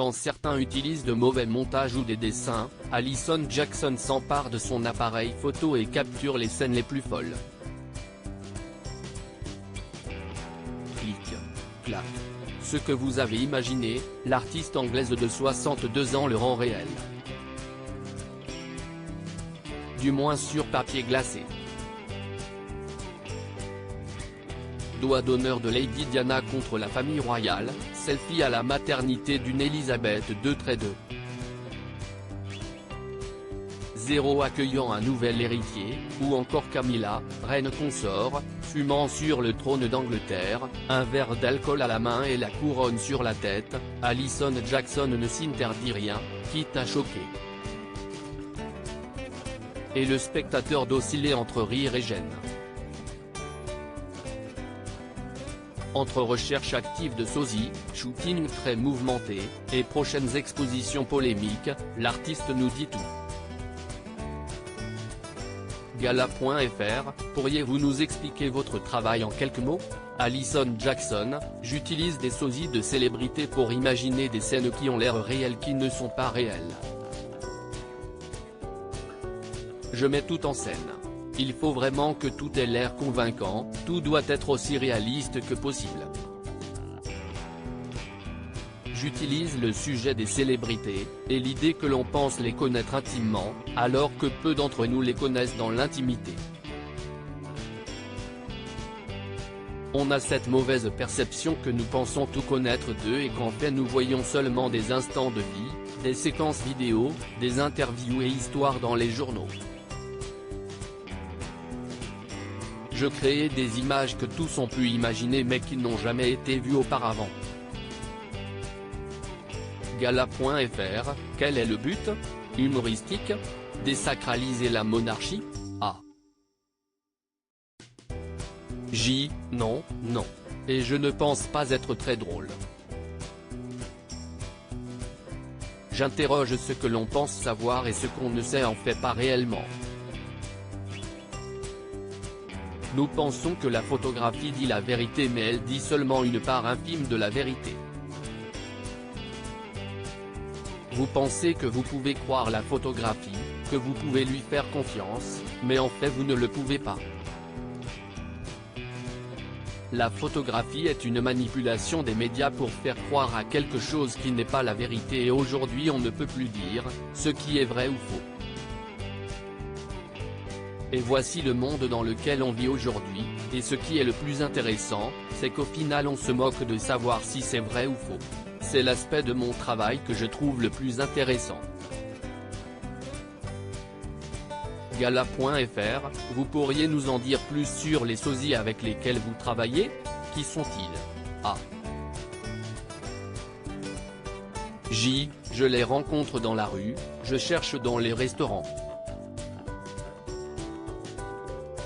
Quand certains utilisent de mauvais montages ou des dessins, Alison Jackson s'empare de son appareil photo et capture les scènes les plus folles. Clic. Clac. Ce que vous avez imaginé, l'artiste anglaise de 62 ans le rend réel. Du moins sur papier glacé. Doigt d'honneur de Lady Diana contre la famille royale, selfie à la maternité d'une Elisabeth II. 0 accueillant un nouvel héritier, ou encore Camilla, reine consort, fumant sur le trône d'Angleterre, un verre d'alcool à la main et la couronne sur la tête, Alison Jackson ne s'interdit rien, quitte à choquer. Et le spectateur d'osciller entre rire et gêne. Entre recherche active de sosie, shooting très mouvementé, et prochaines expositions polémiques, l'artiste nous dit tout. Gala.fr, pourriez-vous nous expliquer votre travail en quelques mots? Alison Jackson, j'utilise des sosies de célébrités pour imaginer des scènes qui ont l'air réelles qui ne sont pas réelles. Je mets tout en scène. Il faut vraiment que tout ait l'air convaincant, tout doit être aussi réaliste que possible. J'utilise le sujet des célébrités, et l'idée que l'on pense les connaître intimement, alors que peu d'entre nous les connaissent dans l'intimité. On a cette mauvaise perception que nous pensons tout connaître d'eux et qu'en fait nous voyons seulement des instants de vie, des séquences vidéo, des interviews et histoires dans les journaux. Je crée des images que tous ont pu imaginer mais qui n'ont jamais été vues auparavant. Gala.fr, quel est le but? Humoristique? Désacraliser la monarchie? A. J. Non, non. Et je ne pense pas être très drôle. J'interroge ce que l'on pense savoir et ce qu'on ne sait en fait pas réellement. Nous pensons que la photographie dit la vérité mais elle dit seulement une part infime de la vérité. Vous pensez que vous pouvez croire la photographie, que vous pouvez lui faire confiance, mais en fait vous ne le pouvez pas. La photographie est une manipulation des médias pour faire croire à quelque chose qui n'est pas la vérité et aujourd'hui on ne peut plus dire ce qui est vrai ou faux. Et voici le monde dans lequel on vit aujourd'hui, et ce qui est le plus intéressant, c'est qu'au final on se moque de savoir si c'est vrai ou faux. C'est l'aspect de mon travail que je trouve le plus intéressant. Gala.fr, vous pourriez nous en dire plus sur les sosies avec lesquels vous travaillez? Qui sont-ils? A. J. Je les rencontre dans la rue, je cherche dans les restaurants.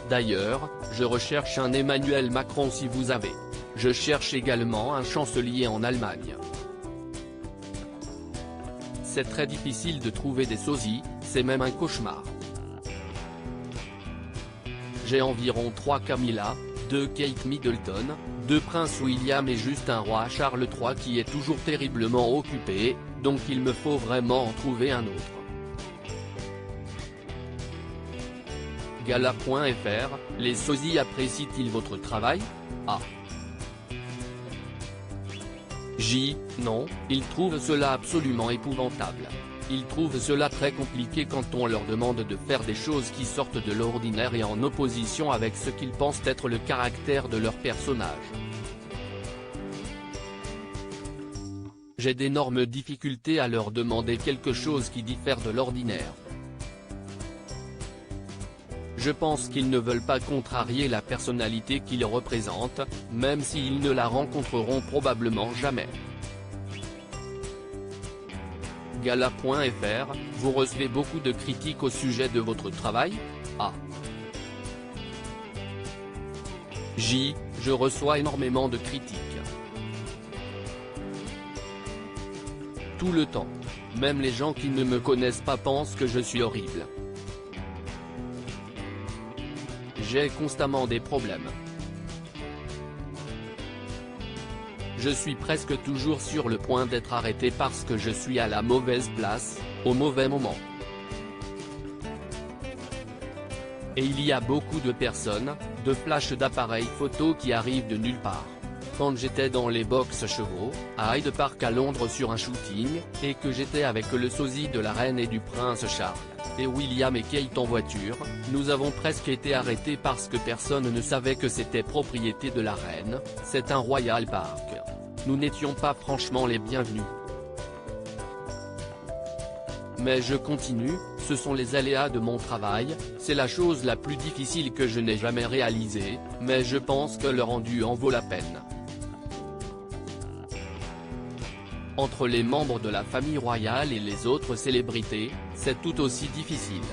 D'ailleurs, je recherche un Emmanuel Macron si vous avez. Je cherche également un chancelier en Allemagne. C'est très difficile de trouver des sosies, c'est même un cauchemar. J'ai environ 3 Camilla, 2 Kate Middleton, 2 Prince William et juste un roi Charles III qui est toujours terriblement occupé, donc il me faut vraiment en trouver un autre. Gala.fr, les sosies apprécient-ils votre travail? A. J. Non, ils trouvent cela absolument épouvantable. Ils trouvent cela très compliqué quand on leur demande de faire des choses qui sortent de l'ordinaire et en opposition avec ce qu'ils pensent être le caractère de leur personnage. J'ai d'énormes difficultés à leur demander quelque chose qui diffère de l'ordinaire. Je pense qu'ils ne veulent pas contrarier la personnalité qu'ils représentent, même s'ils ne la rencontreront probablement jamais. Gala.fr, vous recevez beaucoup de critiques au sujet de votre travail? A. J. Je reçois énormément de critiques. Tout le temps. Même les gens qui ne me connaissent pas pensent que je suis horrible. J'ai constamment des problèmes. Je suis presque toujours sur le point d'être arrêté parce que je suis à la mauvaise place, au mauvais moment. Et il y a beaucoup de personnes, de flashs d'appareils photo qui arrivent de nulle part. Quand j'étais dans les box chevaux, à Hyde Park à Londres sur un shooting, et que j'étais avec le sosie de la reine et du prince Charles, et William et Kate en voiture, nous avons presque été arrêtés parce que personne ne savait que c'était propriété de la reine, c'est un Royal Park. Nous n'étions pas franchement les bienvenus. Mais je continue, ce sont les aléas de mon travail, c'est la chose la plus difficile que je n'ai jamais réalisée, mais je pense que le rendu en vaut la peine. Entre les membres de la famille royale et les autres célébrités, c'est tout aussi difficile.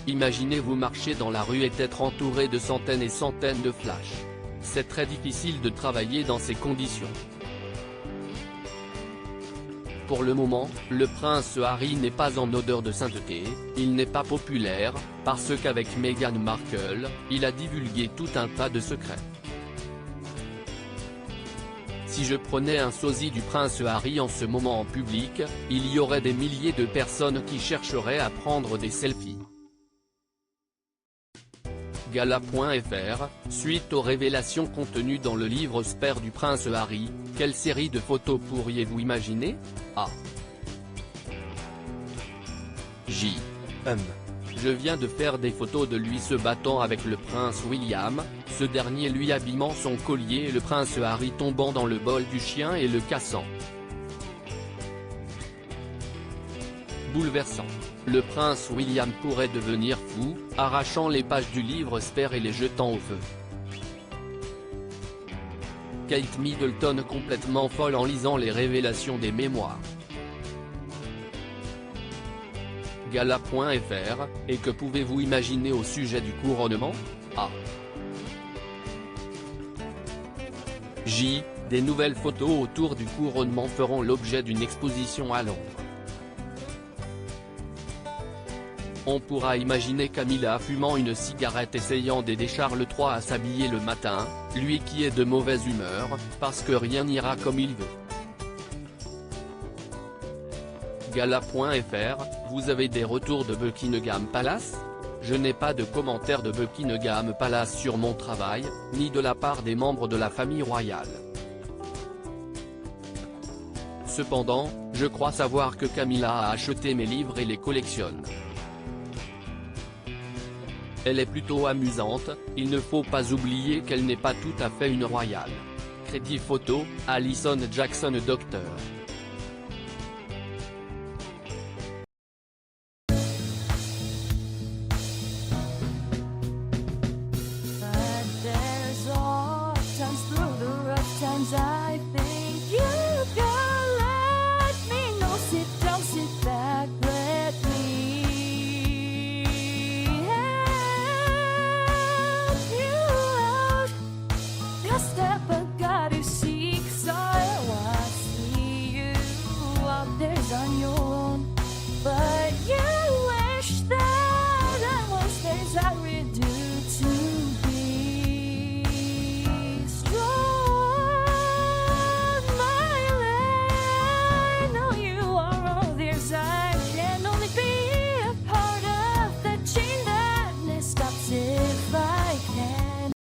Imaginez-vous marcher dans la rue et être entouré de centaines et centaines de flashs. C'est très difficile de travailler dans ces conditions. Pour le moment, le prince Harry n'est pas en odeur de sainteté, il n'est pas populaire, parce qu'avec Meghan Markle, il a divulgué tout un tas de secrets. Si je prenais un sosie du prince Harry en ce moment en public, il y aurait des milliers de personnes qui chercheraient à prendre des selfies. Gala.fr, suite aux révélations contenues dans le livre Spare du prince Harry, quelle série de photos pourriez-vous imaginer? A. J. Je viens de faire des photos de lui se battant avec le prince William, ce dernier lui abîmant son collier et le prince Harry tombant dans le bol du chien et le cassant. Bouleversant. Le prince William pourrait devenir fou, arrachant les pages du livre Spare et les jetant au feu. Kate Middleton complètement folle en lisant les révélations des mémoires. Gala.fr, et que pouvez-vous imaginer au sujet du couronnement? A. J. Des nouvelles photos autour du couronnement feront l'objet d'une exposition à Londres. On pourra imaginer Camilla fumant une cigarette essayant d'aider Charles III à s'habiller le matin, lui qui est de mauvaise humeur, parce que rien n'ira comme il veut. Gala.fr, vous avez des retours de Buckingham Palace? Je n'ai pas de commentaires de Buckingham Palace sur mon travail, ni de la part des membres de la famille royale. Cependant, je crois savoir que Camilla a acheté mes livres et les collectionne. Elle est plutôt amusante, il ne faut pas oublier qu'elle n'est pas tout à fait une royale. Crédit photo, Alison Jackson Dr.